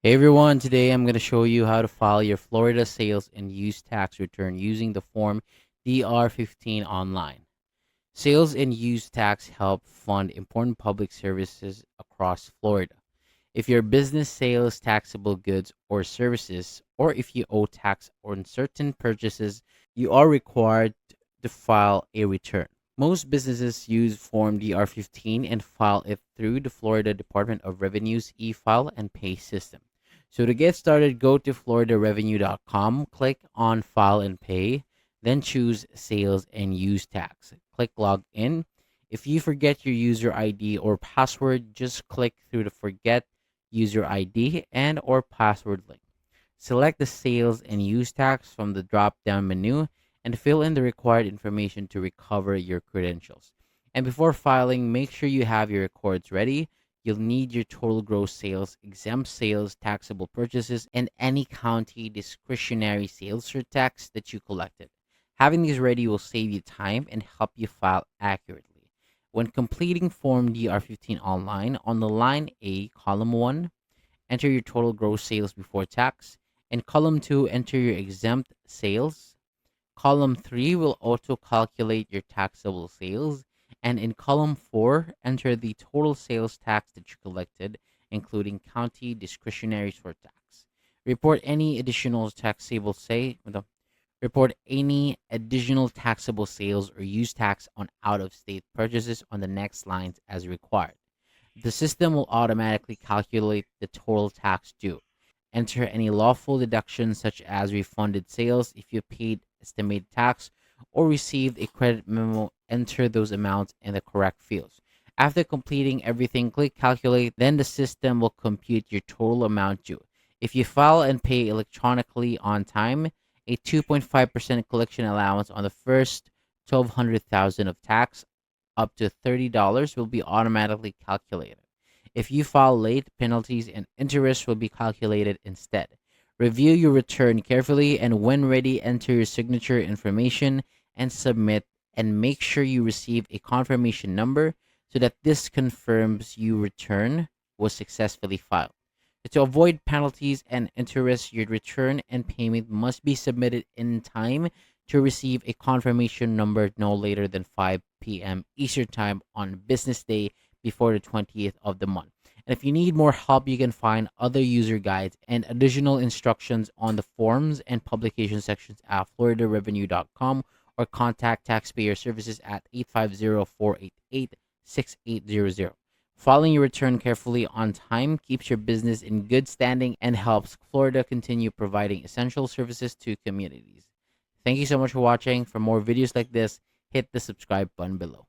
Hey everyone, today I'm going to show you how to file your Florida sales and use tax return using the form DR-15 online. Sales and use tax help fund important public services across Florida. If your business sells taxable goods or services, or if you owe tax on certain purchases, you are required to file a return. Most businesses use Form DR-15 and file it through the Florida Department of Revenue's e-file and pay system. So to get started, go to floridarevenue.com, click on File and Pay, then choose Sales and Use Tax. Click Log In. If you forget your user ID or password, just click through the Forget User ID and or password link. Select the sales and use tax from the drop-down menu and fill in the required information to recover your credentials. And before filing, make sure you have your records ready. You'll need your total gross sales, exempt sales, taxable purchases, and any county discretionary sales surtax that you collected. Having these ready will save you time and help you file accurately. When completing Form DR-15 online, on the line A, column 1, enter your total gross sales before tax. In column 2, enter your exempt sales. Column 3 will auto calculate your taxable sales. And in column 4, enter the total sales tax that you collected, including county discretionary surtax. Report any additional taxable say Report any additional taxable sales or use tax on out-of-state purchases on the next lines as required. The system will automatically calculate the total tax due. Enter any lawful deductions such as refunded sales if you paid estimated tax or received a credit memo. Enter those amounts in the correct fields. After completing everything, click calculate, then the system will compute your total amount due. If you file and pay electronically on time, a 2.5% collection allowance on the first 1,200,000 of tax up to $30 will be automatically calculated. If you file late, penalties and interest will be calculated instead. Review your return carefully and when ready, enter your signature information and submit, and make sure you receive a confirmation number so that this confirms your return was successfully filed. To avoid penalties and interest, your return and payment must be submitted in time to receive a confirmation number no later than 5 p.m. Eastern Time on business day before the 20th of the month. And if you need more help, you can find other user guides and additional instructions on the forms and publication sections at floridarevenue.com or contact taxpayer services at 850-488-6800. Filing your return carefully on time keeps your business in good standing and helps Florida continue providing essential services to communities. Thank you so much for watching. For more videos like this, hit the subscribe button below.